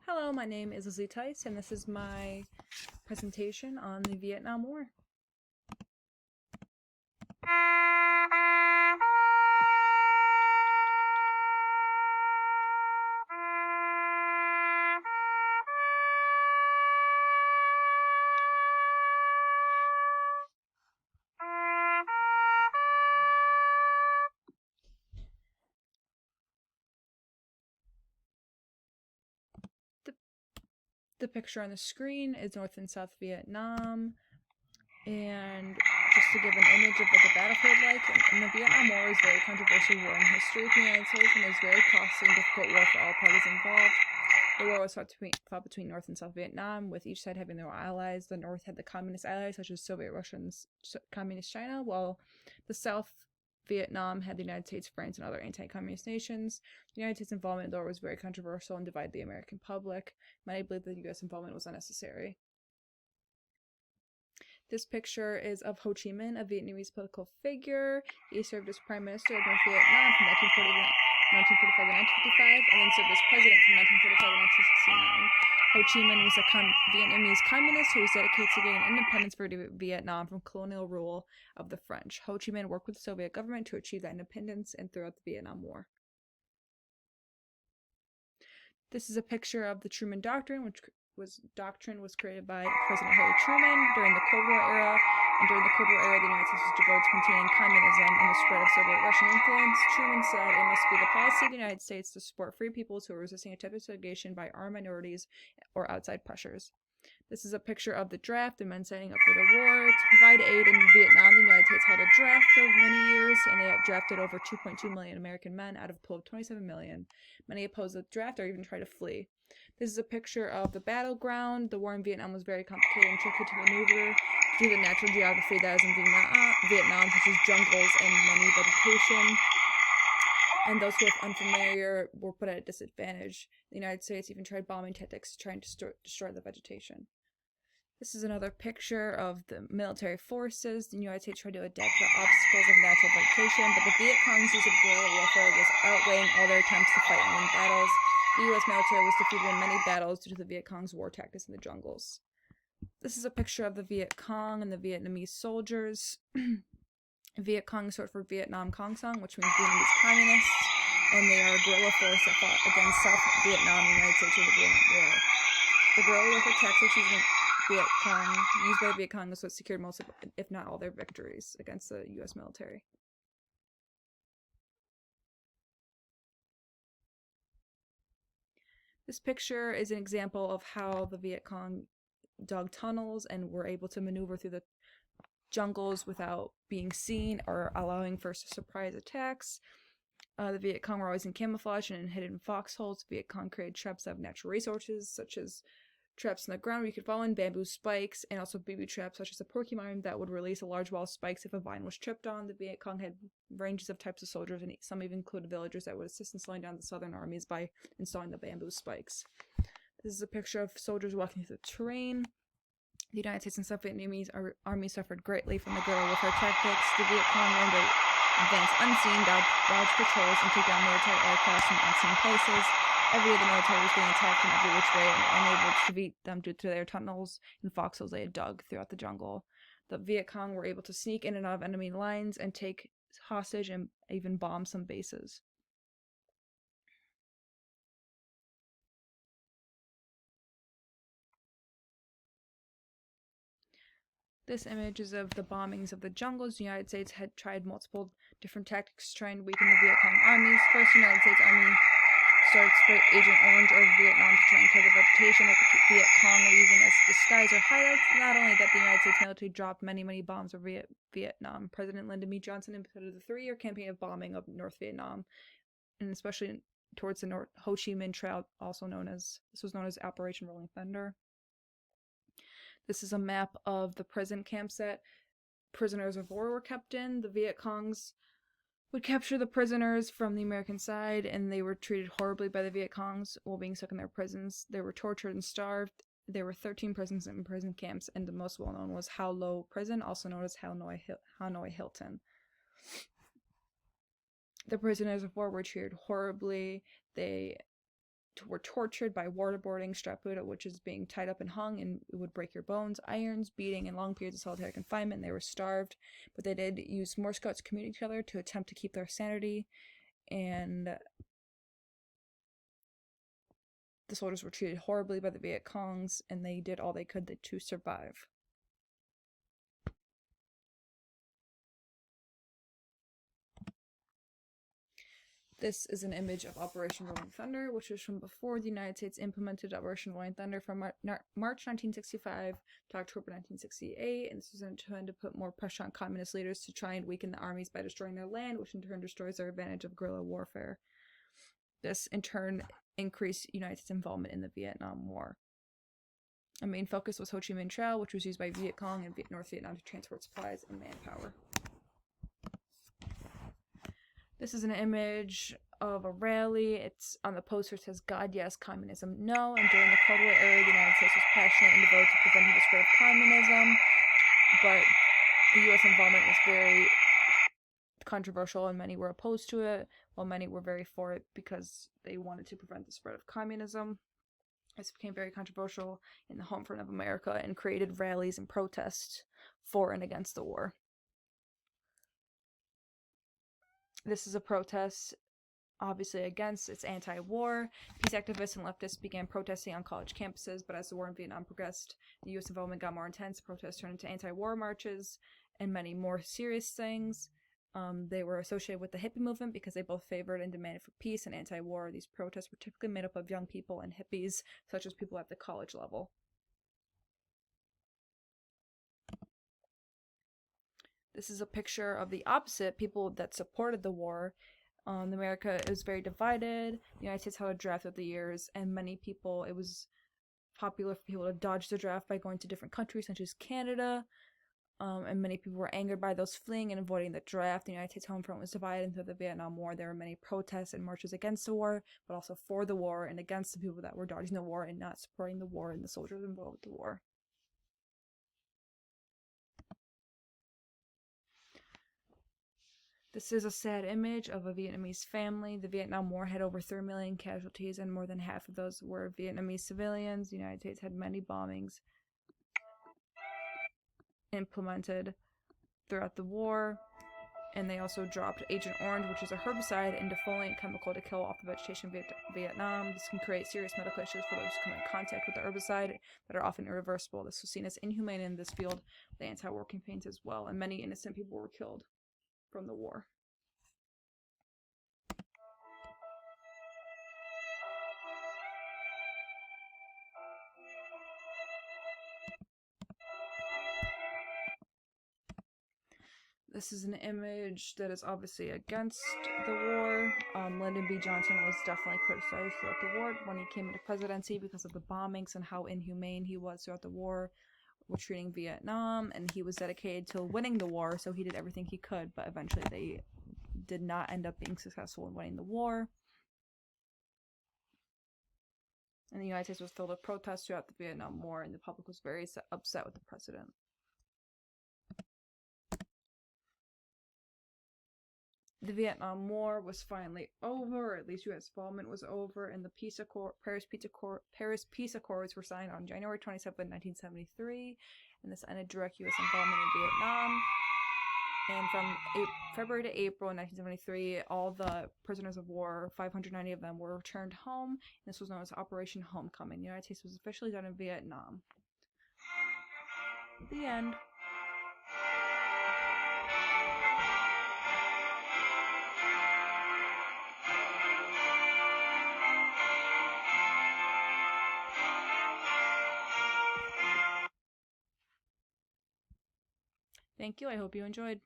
Hello, my name is Lizzie Tice, and this is my presentation on the Vietnam War. The picture on the screen is North and South Vietnam, and just to give an image of what the battlefield like, and the Vietnam War is a very controversial war in history of the United States, and it was a very costly and difficult war for all parties involved. The war was fought between North and South Vietnam, with each side having their allies. The North had the communist allies, such as Soviet Russia and Communist China, while the South Vietnam had the United States, France, and other anti-communist nations. The United States' involvement in the war was very controversial and divided the American public. Many believed that the U.S. involvement was unnecessary. This picture is of Ho Chi Minh, a Vietnamese political figure. He served as Prime Minister of North Vietnam from 1945 to 1955, and then served as President from 1945 to 1969. Ho Chi Minh was a Vietnamese communist who was dedicated to gaining independence for Vietnam from colonial rule of the French. Ho Chi Minh worked with the Soviet government to achieve that independence and throughout the Vietnam War. This is a picture of the Truman Doctrine, which was created by President Harry Truman during the Cold War era. And during the Cold War era, the United States was devoted to containing communism and the spread of Soviet Russian influence. Truman said it must be the policy of the United States to support free peoples who are resisting attempted segregation by armed minorities or outside pressures. This is a picture of the draft, the men signing up for the war. To provide aid in Vietnam, the United States held a draft for many years, and they drafted over 2.2 million American men out of a pool of 27 million. Many opposed the draft or even tried to flee. This is a picture of the battleground. The war in Vietnam was very complicated and tricky to maneuver due to the natural geography that is in Vietnam, such as jungles and many vegetation. And those who are unfamiliar were put at a disadvantage. The United States even tried bombing tactics trying to destroy the vegetation. This is another picture of the military forces. The United States tried to adapt to the obstacles of natural vegetation, but the Viet Cong's use of guerrilla warfare was outweighing all their attempts to fight and win battles. The U.S. military was defeated in many battles due to the Viet Cong's war tactics in the jungles. This is a picture of the Viet Cong and the Vietnamese soldiers. Viet Cong is short for Vietnam Cong Song, which means Vietnamese communists, and they are a guerrilla force that fought against South Vietnam and the United States during the Vietnam War. The guerrilla warfare tactics used by the Viet Cong is what secured most of, if not all, their victories against the U.S. military. This picture is an example of how the Viet Cong dug tunnels and were able to maneuver through the jungles without being seen or allowing for surprise attacks. The Viet Cong were always in camouflage and in hidden foxholes. The Viet Cong created traps that have natural resources, such as traps in the ground where you could fall in, bamboo spikes, and also booby traps such as a porcupine that would release a large wall of spikes if a vine was tripped on. The Viet Cong had ranges of types of soldiers, and some even included villagers that would assist in slowing down the southern armies by installing the bamboo spikes. This is a picture of soldiers walking through the terrain. The United States and South Vietnamese armies suffered greatly from the guerrilla warfare tactics. The Viet Cong learned to advance unseen, dodge patrols, and take down military aircraft from unseen places. Every day the military was being attacked from every which way and unable to defeat them due to their tunnels and foxholes they had dug throughout the jungle. The Viet Cong were able to sneak in and out of enemy lines and take hostage and even bomb some bases. This image is of the bombings of the jungles. The United States had tried multiple different tactics to try and weaken the Viet Cong armies. First, the United States Army started to spray Agent Orange over Vietnam to try and cover vegetation that the Viet Cong were using as disguise or hideouts. Not only that, the United States military dropped many bombs over Vietnam. President Lyndon B. Johnson implemented the 3-year campaign of bombing of North Vietnam, and especially towards the Ho Chi Minh Trail, this was known as Operation Rolling Thunder. This is a map of the prison camps that prisoners of war were kept in. The Viet Congs would capture the prisoners from the American side, and they were treated horribly by the Viet Congs while being stuck in their prisons. They were tortured and starved. There were 13 prisons and prison camps, and the most well-known was Hao Lo Prison, also known as Hanoi Hilton. The prisoners of war were treated horribly. They were tortured by waterboarding, straputa, which is being tied up and hung, and it would break your bones, irons, beating, and long periods of solitary confinement. They were starved, but they did use Morse code to communicate each other to attempt to keep their sanity, and the soldiers were treated horribly by the Viet Congs, and they did all they could to survive. This is an image of Operation Rolling Thunder, which was from before the United States implemented Operation Rolling Thunder from March 1965 to October 1968, and this was intended to put more pressure on communist leaders to try and weaken the armies by destroying their land, which in turn destroys their advantage of guerrilla warfare. This, in turn, increased United States involvement in the Vietnam War. A main focus was Ho Chi Minh Trail, which was used by Viet Cong and North Vietnam to transport supplies and manpower. This is an image of a rally. It's on the poster. It says, "God yes, communism no." And during the Cold War era, the United States was passionate and devoted to preventing the spread of communism, but the U.S. involvement was very controversial, and many were opposed to it, while many were very for it because they wanted to prevent the spread of communism. This became very controversial in the home front of America and created rallies and protests for and against the war. This is a protest, obviously against. It's anti-war. Peace activists and leftists began protesting on college campuses, but as the war in Vietnam progressed, the U.S. involvement got more intense. Protests turned into anti-war marches and many more serious things. They were associated with the hippie movement because they both favored and demanded for peace and anti-war. These protests were typically made up of young people and hippies, such as people at the college level. This is a picture of the opposite, people that supported the war. America was very divided. The United States held a draft of the years, and many people, it was popular for people to dodge the draft by going to different countries, such as Canada. And many people were angered by those fleeing and avoiding the draft. The United States home front was divided. And through the Vietnam War, there were many protests and marches against the war, but also for the war and against the people that were dodging the war and not supporting the war and the soldiers involved with the war. This is a sad image of a Vietnamese family. The Vietnam War had over 3 million casualties, and more than half of those were Vietnamese civilians. The United States had many bombings implemented throughout the war, and they also dropped Agent Orange, which is a herbicide and defoliant chemical to kill off the vegetation in Vietnam. This can create serious medical issues for those who come in contact with the herbicide that are often irreversible. This was seen as inhumane in this field, the anti-war campaigns as well, and many innocent people were killed from the war. This is an image that is obviously against the war. Lyndon B. Johnson was definitely criticized throughout the war when he came into presidency because of the bombings and how inhumane he was throughout the war with treating Vietnam, and he was dedicated to winning the war, so he did everything he could, but eventually they did not end up being successful in winning the war. And the United States was filled with protests throughout the Vietnam War, and the public was very upset with the president. The Vietnam War was finally over, or at least U.S. involvement was over, and the Paris Peace Accords were signed on January 27, 1973, and this ended direct U.S. involvement in Vietnam. And from February to April 1973, all the prisoners of war, 590 of them, were returned home, and this was known as Operation Homecoming. The United States was officially done in Vietnam. The end. Thank you. I hope you enjoyed.